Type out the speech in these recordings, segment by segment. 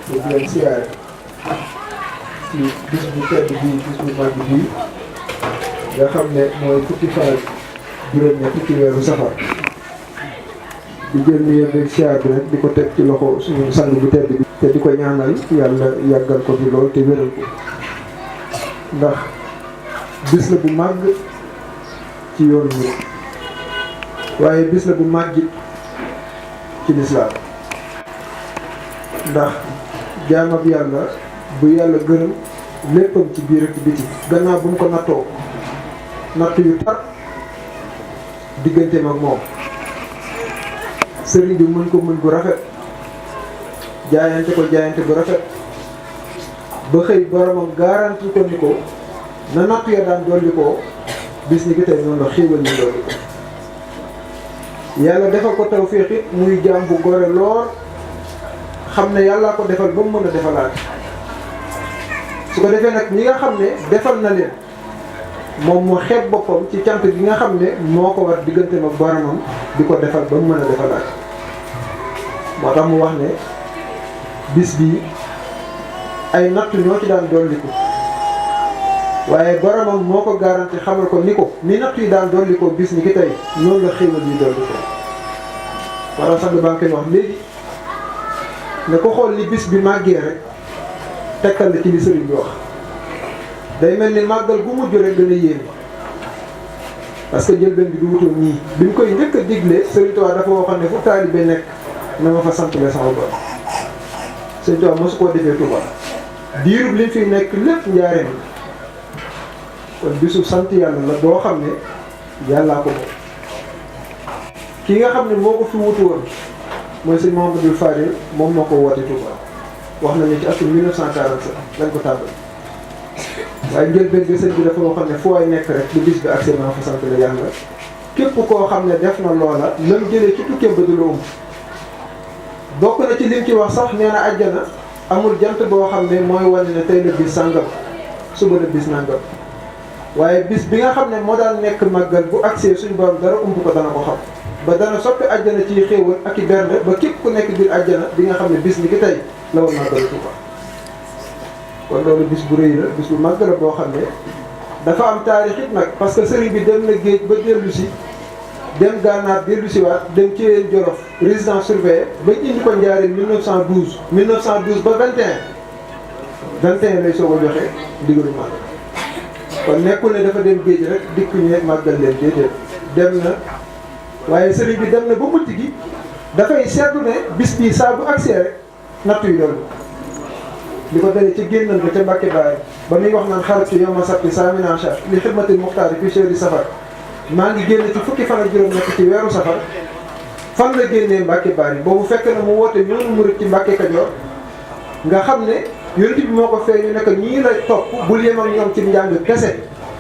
te di leen siyaare ci bis bu tedd bii bis bu màgg bii nga xam ne mooy fukki fan ak juróom-ñett ci weeru safar di jël nuyoo beeg siyaar bi rek di ko teg ci loxo suñu sang bu tedd bi te di ko ñaanal yàlla yàggal ko fi lool te wéral ko ndax bis la bu màgg ci yoon wi waaye bis la bu màgg ci lislaam ndax jaamab yàlla bu yàlla gërëm léppam ci biir ak ci biti gannaaw bu mu ko nattoo natt yu tar digganteem ak moom sëriñ bi mën ko mën bu rafet jaayante ko jaayante bu rafet ba xëy boromam garanti ko ni ko na natt ya daan dolli ko bis ni ki tey noonu la xéewal ñu dolli ko yàlla defal ko tawféex it muy jaam bu gore lool xam ne yàllaa ko defal ba mu mën a defalaat su ko defee nag ñi nga xam ne defal na leen moom mu xeeb boppam ci cant gi nga xam ne moo ko war digganteem ak boromam di ko defal ba mu mën a defalaat moo tax mu wax ne bis bii ay natt ñoo ci daan dolliku waaye boromam moo ko garanti xamal ko ni ko ni natt yi daan dolliko bis ni ki tey noonu la xéewal yi dolliko wala sax baa ngi koy wax léegi ne ko xool ni bis bi màggee rek tekkal la ci li sëriñ bi wax day mel ni màggal bu mujj rek gën a yéeme parce que njëlbeen bi du wutoon ñii bi mu koy njëkk a digle sëriñ Tuubaa dafa waxoon ne fu taalibe nekk na ma fa sant la sama borom sëriñ Tuubaa mosu koo defee Tuubaa diirub li fi nekk lépp njaareem kon bisu sant yàlla la boo xam ne yàllaa ko moom ki nga xam ne moo ko fi wutu woon mooy sëñ Mouhamadou Fadil moom moo ko woote Touba wax nañu ci atum 1947 lañ ko tàmbali waaye njëlbéen bi sëñ bi dafa waxoon ne fu waay nekk rek bu bis bi accès maa fa sant la yàlla képp koo xam ne def na loola lam jëlee ci tukkeem ba du la bokk na ci lim ci wax sax nee na àjjana amul jant boo xam ne mooy wane ne tey la bis sàngam suba la bis nangam waaye bis bi nga xam ne moo daan nekk màggal bu accès suñu borom dara umb ko dana ko xam ba dana soppi àjjana ci xéewal ak i bernde ba képp ku nekk biir àjjana bi nga xam ne bis ni ki tey la war màggal Tuuba kon loolu bis bu rëy la bis bu màgg la boo xam ne dafa am taarix it nag parce que sëriñ bi dem na géej ba dellu si dem gànnaar dellu si waat dem ci yéen Jolof résidence surveillée ba indi ko Njaaréem 1912 ba 21 lay soog a joxe ndigalu màggal kon nekkul ne dafa dem géej rek dikk ñu ne màggal leen déedéet dem na waaye sëriñ bi dem na ba mujj gi dafay seetlu ne bis bii saa bu agsee rek nattu yi doon li ko dalee ci génnal ba ca Mbàkke Baari ba muy wax naan xaratu yow ma sabti saa minachar li xidmatil muxtaari fi chehri safar maa ngi génn ci fukki fan ak juróom-ñett ci weeru safar fan la génnee Mbàkke Baari boobu fekk na mu woote ñoonu murit ci Mbàkke Kajoor nga xam ne yonent bi moo ko feeñu ne que ñii la topp bul yem ak ñoom ci njàng kese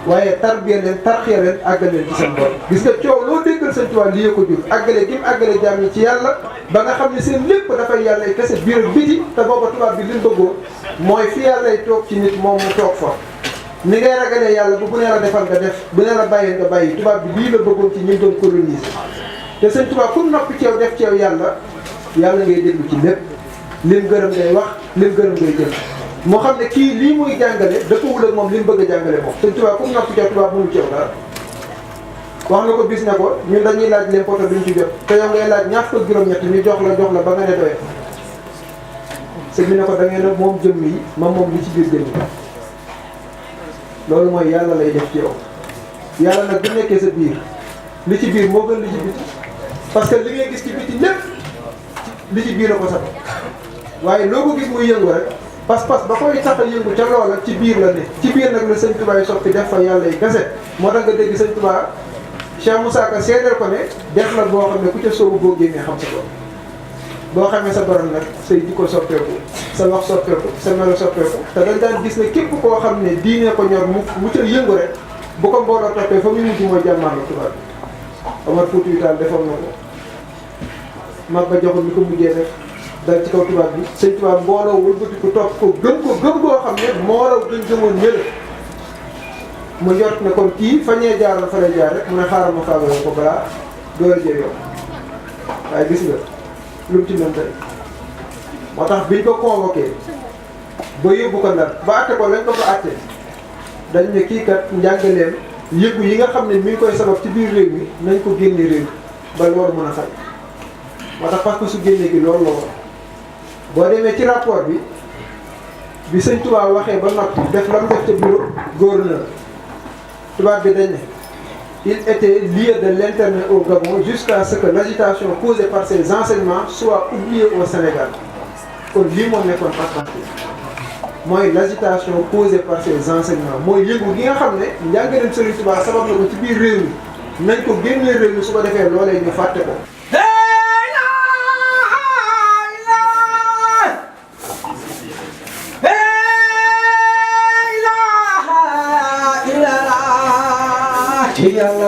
waaye tarbiya leen tarxiya leen àggal leen ci seen bopp gis nga coow loo déggal Sëñ Tuubaa lii ko jur àggale gi mu àggale jaam ñi ci yàlla ba nga xam ne seen lépp dafay yàllay kese biir ak biti te booba tubaab bi li mu bëggoon mooy fi yàllay toog ci nit moom mu toog fa ni ngay ragalee yàlla bu ne la defal nga def bu ne la bàyyi nga bàyyi tubaab bi lii la bëggoon ci ñi doon coloniser te Sëñ Tuubaa ku noppi ci yow def ci yow yàlla ngay déglu ci lépp lim gërëm ngay wax lim gërëm ngay jëf moo xam ne kii lii muy jàngale dëppawul ak moom li mu bëgg a jàngale moom Sëñ Tuubaa comme noppi ca tubaab mënu ci yow dara wax na ko bis ne ko ñun dañuy laaj leen poto duñ ci jot te yow ngay laaj ñaar fukk juróom-ñett ñu jox la ba nga ne doye sëñ bi ne ko da ngeen a moom jëmm yi moom li ci biir jëmm yi loolu mooy yàlla lay def ci yow yàlla nag bu nekkee sa biir li ci biir moo gën li ci biti parce que li ngay gis ci biti lépp li ci biir la ko sax waaye loo ko gis muy yëngu rek pas-pas ba koy tax a yëngu ca loola ci biir la ne ci biir nag la Sëñ Tuubaa yi soppi def fa yàlla yi kese moo tax nga dégg Sëñ Tuubaa Cheikh Moussa Ka seedeel ko ne def la boo xam ne ku ca soobu boo génnee xam sa borom boo xamee sa borom nag say jikko soppeeku sa wax soppeeku sa melo soppeeku te dañ daan gis ne képp koo xam ne diine ko ñor mu ca yëngu rek bu ko mbooloo toppee fa muy mujj mooy jàmmaarlu tubaab bi Omar Foutiyou Tall defoon na ko mag ba joxul ni ko mujjee def dal ci kaw tubaab bi Sëñ Tuubaa mbooloo wëlbati ko topp ko gëm boo xam ne moo raw gën jëmoon ñële mu njort ne kon kii fa ñee jaar la fa lay jaar rek mu ne xaaral ma faagaloo ko balaa door a jël yow waaye gis nga lu mu ci mën tey moo tax biñ ko convoqué ba yóbbu ko Ndar ba àtte ko lañ ko fa àtte dañ ne kii kat njàngaleem yëngu yi nga xam ne mi ngi koy sabab ci biir réew mi nañ ko génne réew ba loolu mën a fay moo tax parce que su génne gi loolu la woon boo demee ci rapport bi sëñ Touba waxee ba noppi def la mu def ca bureau gouverneur tubaab bi dañ ne il était lieu de l'interner au Gabon jusqu'à ce que l'agitation causée par ces enseignements soit oubliée au Sénégal kon lii moo nekkoon pas-pas mooy l'agitation causée par ces enseignements mooy yëngu gi nga xam ne njàngaleem Sëriñ Touba sabab na ko ci biir réew mi nañ ko génnee réew mi su ko defee loolee ñu fàtte ko. Yàlla